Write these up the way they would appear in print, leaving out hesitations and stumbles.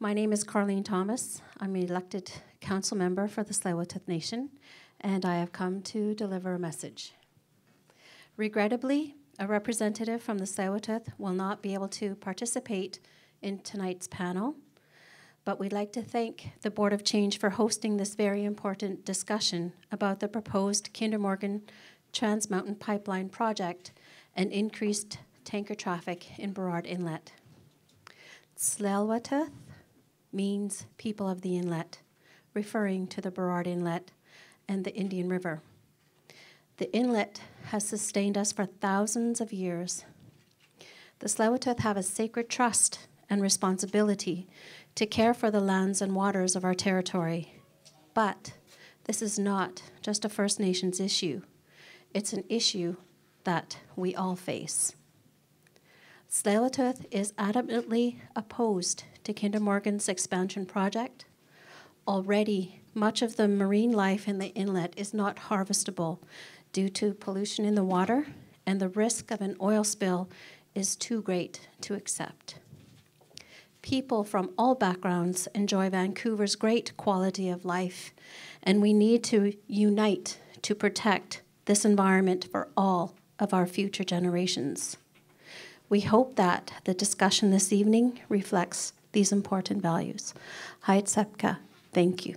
My name is Carleen Thomas. I'm an elected council member for the Tsleil-Waututh Nation, and I have come to deliver a message. Regrettably, a representative from the Tsleil-Waututh will not be able to participate in tonight's panel, but we'd like to thank the Board of Change for hosting this very important discussion about the proposed Kinder Morgan Trans Mountain Pipeline project and increased tanker traffic in Burrard Inlet. Tsleil-Waututh means people of the inlet, referring to the Burrard Inlet and the Indian River. The inlet has sustained us for thousands of years. The Tsleil-Waututh have a sacred trust and responsibility to care for the lands and waters of our territory. But this is not just a First Nations issue. It's an issue that we all face. Tsleil-Waututh is adamantly opposed to Kinder Morgan's expansion project. Already, much of the marine life in the inlet is not harvestable due to pollution in the water, and the risk of an oil spill is too great to accept. People from all backgrounds enjoy Vancouver's great quality of life, and we need to unite to protect this environment for all of our future generations. We hope that the discussion this evening reflects these important values. Hayat Sepka, thank you.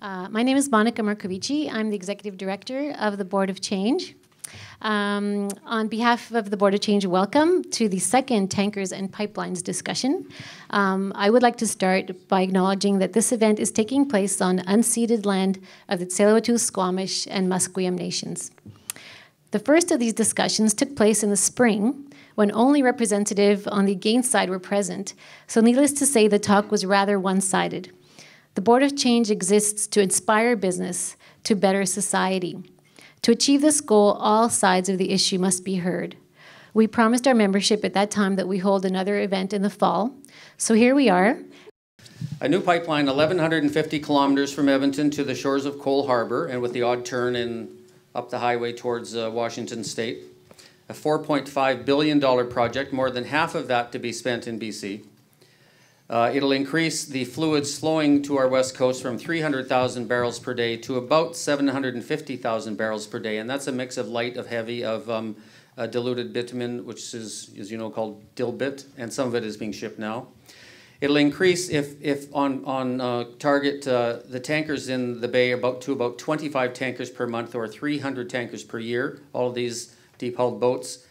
My name is Monica Marcovici. I'm the Executive Director of the Board of Change. On behalf of the Board of Change, welcome to the second Tankers and Pipelines discussion. I would like to start by acknowledging that this event is taking place on unceded land of the Tsleil-Waututh, Squamish, and Musqueam nations. The first of these discussions took place in the spring when only representatives on the against side were present, so needless to say, the talk was rather one-sided. The Board of Change exists to inspire business to better society. To achieve this goal, all sides of the issue must be heard. We promised our membership at that time that we hold another event in the fall. So here we are. A new pipeline 1,150 kilometers from Edmonton to the shores of Cole Harbour, and with the odd turn up the highway towards Washington State. A $4.5 billion project, more than half of that to be spent in BC. It'll increase the fluids flowing to our west coast from 300,000 barrels per day to about 750,000 barrels per day, and that's a mix of light, of heavy, of diluted bitumen, which is, as you know, called dilbit, and some of it is being shipped now. It'll increase, if on target, the tankers in the bay to about 25 tankers per month or 300 tankers per year, all of these deep-hulled boats.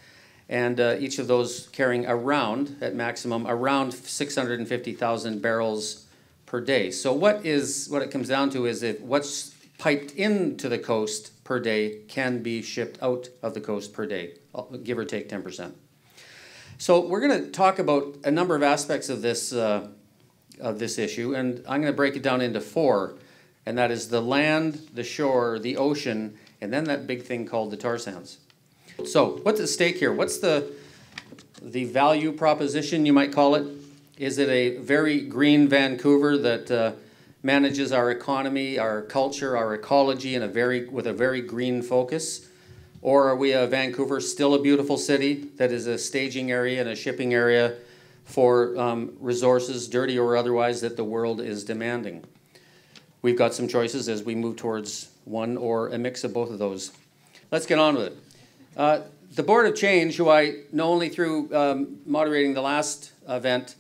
And each of those carrying around, at maximum, around 650,000 barrels per day. So what it comes down to is what's piped into the coast per day can be shipped out of the coast per day, give or take 10%. So we're going to talk about a number of aspects of this issue, and I'm going to break it down into four, and that is the land, the shore, the ocean, and then that big thing called the tar sands. So what's at stake here? What's the value proposition, you might call it? Is it a very green Vancouver that manages our economy, our culture, our ecology with a very green focus? Or are we a Vancouver, still a beautiful city that is a staging area and a shipping area for resources, dirty or otherwise, that the world is demanding? We've got some choices as we move towards one or a mix of both of those. Let's get on with it. The Board of Change, who I know only through moderating the last event,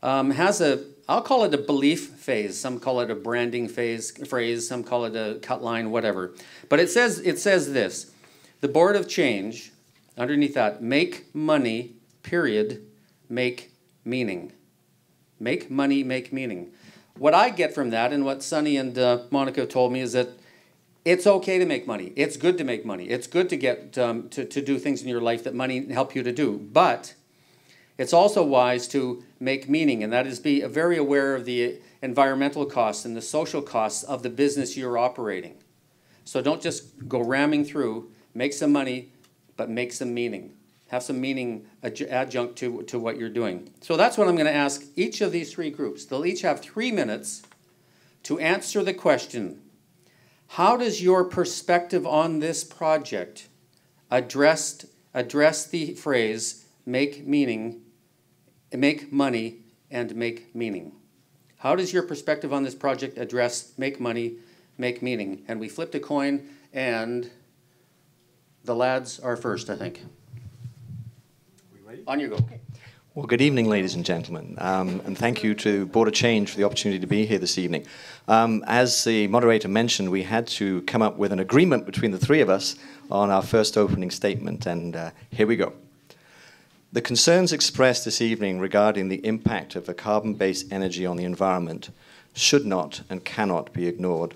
has I'll call it a belief phase. Some call it a branding phrase. Some call it a cut line, whatever. But it says this: the Board of Change, underneath that, make money, period, make meaning. Make money, make meaning. What I get from that, and what Sunny and Monica told me, is that it's okay to make money. It's good to make money. It's good to get to do things in your life that money help you to do. But it's also wise to make meaning, and that is be very aware of the environmental costs and the social costs of the business you're operating. So don't just go ramming through, make some money, but make some meaning. Have some meaning adjunct to what you're doing. So that's what I'm going to ask each of these three groups. They'll each have 3 minutes to answer the question: how does your perspective on this project address address the phrase make money and make meaning? How does your perspective on this project address make money, make meaning? And we flipped a coin, and the lads are first, I think. We ready? On you go. Okay. Well, good evening, ladies and gentlemen, and thank you to Board of Change for the opportunity to be here this evening. As the moderator mentioned, we had to come up with an agreement between the three of us on our first opening statement, and here we go. The concerns expressed this evening regarding the impact of a carbon-based energy on the environment should not and cannot be ignored.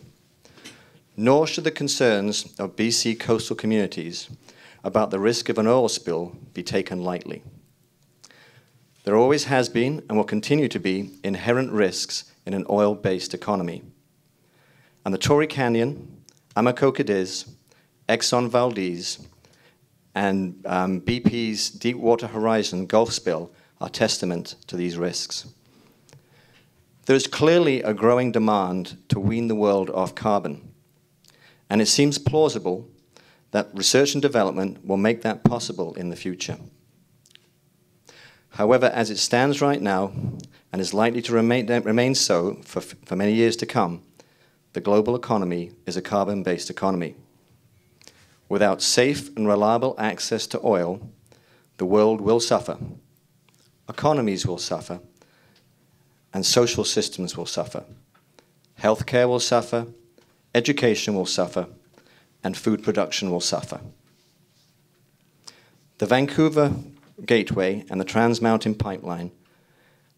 Nor should the concerns of BC coastal communities about the risk of an oil spill be taken lightly. There always has been and will continue to be inherent risks in an oil-based economy. And the Torrey Canyon, Amoco Cadiz, Exxon Valdez, and BP's Deepwater Horizon Gulf spill are testament to these risks. There is clearly a growing demand to wean the world off carbon, and it seems plausible that research and development will make that possible in the future. However, as it stands right now, and is likely to remain so for many years to come, the global economy is a carbon-based economy. Without safe and reliable access to oil, the world will suffer, economies will suffer, and social systems will suffer. Healthcare will suffer, education will suffer, and food production will suffer. The Vancouver Gateway and the Trans Mountain Pipeline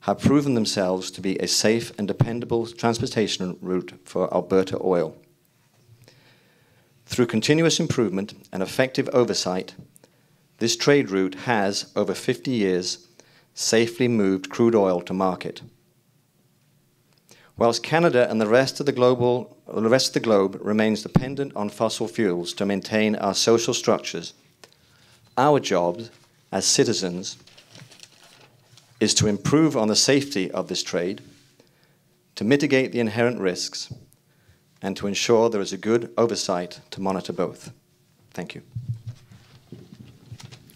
have proven themselves to be a safe and dependable transportation route for Alberta oil. Through continuous improvement and effective oversight, this trade route has, over 50 years, safely moved crude oil to market. Whilst Canada and the rest of the globe remains dependent on fossil fuels to maintain our social structures, our job as citizens is to improve on the safety of this trade, to mitigate the inherent risks, and to ensure there is a good oversight to monitor both. Thank you.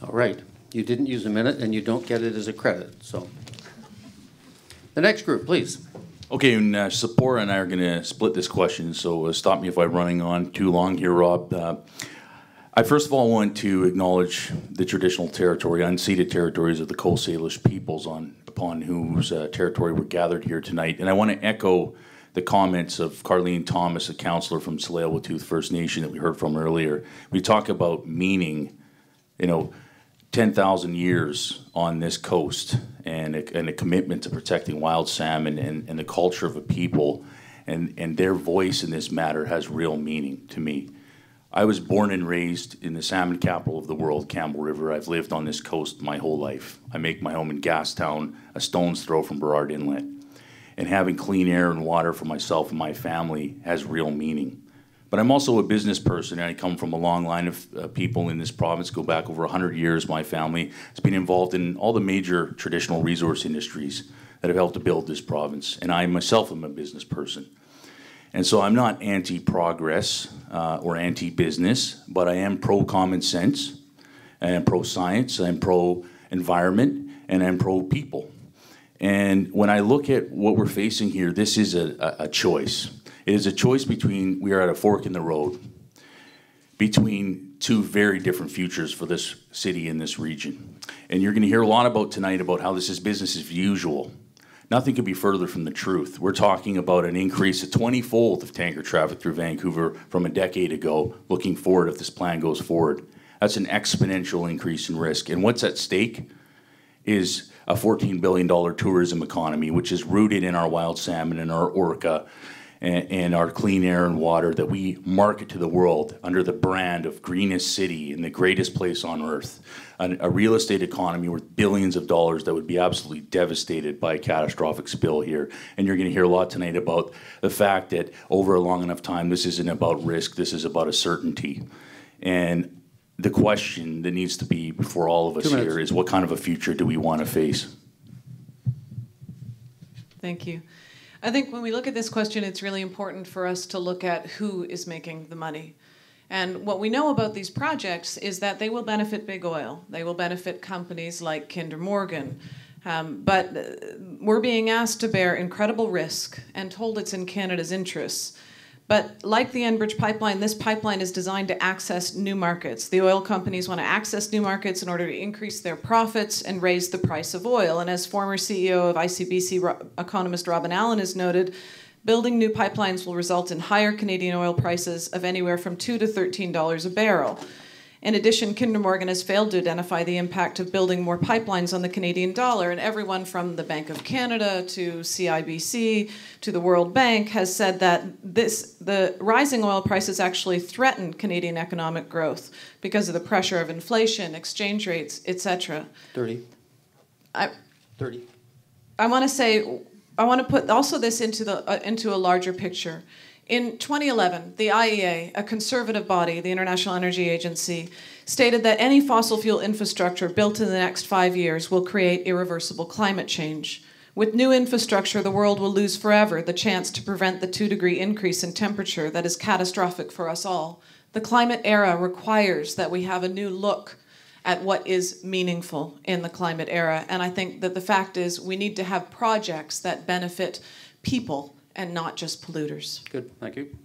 All right. You didn't use a minute, and you don't get it as a credit. So, the next group, please. Okay, and Sapora and I are going to split this question, so stop me if I'm running on too long here, Rob. I first of all want to acknowledge the traditional territory, unceded territories of the Coast Salish peoples upon whose territory we're gathered here tonight. And I want to echo the comments of Carleen Thomas, a councillor from Tsleil-Waututh First Nation that we heard from earlier. We talk about meaning, 10,000 years on this coast and a commitment to protecting wild salmon and the culture of a people, and their voice in this matter has real meaning to me. I was born and raised in the salmon capital of the world, Campbell River. I've lived on this coast my whole life. I make my home in Gastown, a stone's throw from Burrard Inlet. And having clean air and water for myself and my family has real meaning. But I'm also a business person, and I come from a long line of people in this province, go back over 100 years. My family has been involved in all the major traditional resource industries that have helped to build this province. And I myself am a business person. And so I'm not anti-progress or anti-business, but I am pro-common sense, I am pro-science, I am pro-environment, and I'm pro-people. And when I look at what we're facing here, this is a choice. It is a choice between, we are at a fork in the road, between two very different futures for this city and this region. And you're going to hear a lot about tonight about how this is business as usual. Nothing could be further from the truth. We're talking about an increase of 20-fold of tanker traffic through Vancouver from a decade ago, looking forward if this plan goes forward. That's an exponential increase in risk. And what's at stake is a $14 billion tourism economy, which is rooted in our wild salmon and our orca and our clean air and water that we market to the world under the brand of Greenest City and the greatest place on earth. A real estate economy worth billions of dollars that would be absolutely devastated by a catastrophic spill here. And you're going to hear a lot tonight about the fact that over a long enough time, this isn't about risk, this is about a certainty. And the question that needs to be before all of us here is, what kind of a future do we want to face? Thank you. I think when we look at this question, it's really important for us to look at who is making the money. And what we know about these projects is that they will benefit big oil. They will benefit companies like Kinder Morgan. But we're being asked to bear incredible risk and told it's in Canada's interests. But like the Enbridge pipeline, this pipeline is designed to access new markets. The oil companies want to access new markets in order to increase their profits and raise the price of oil. And as former CEO of ICBC economist Robin Allen has noted, building new pipelines will result in higher Canadian oil prices of anywhere from $2 to $13 a barrel. In addition, Kinder Morgan has failed to identify the impact of building more pipelines on the Canadian dollar, and everyone from the Bank of Canada to CIBC to the World Bank has said that the rising oil prices actually threaten Canadian economic growth because of the pressure of inflation, exchange rates, etc. 30. 30. I want to put also this into a larger picture. In 2011, the IEA, a conservative body, the International Energy Agency, stated that any fossil fuel infrastructure built in the next 5 years will create irreversible climate change. With new infrastructure, the world will lose forever the chance to prevent the 2-degree increase in temperature that is catastrophic for us all. The climate era requires that we have a new look at what is meaningful in the climate era. And I think that the fact is we need to have projects that benefit people and not just polluters. Good, thank you.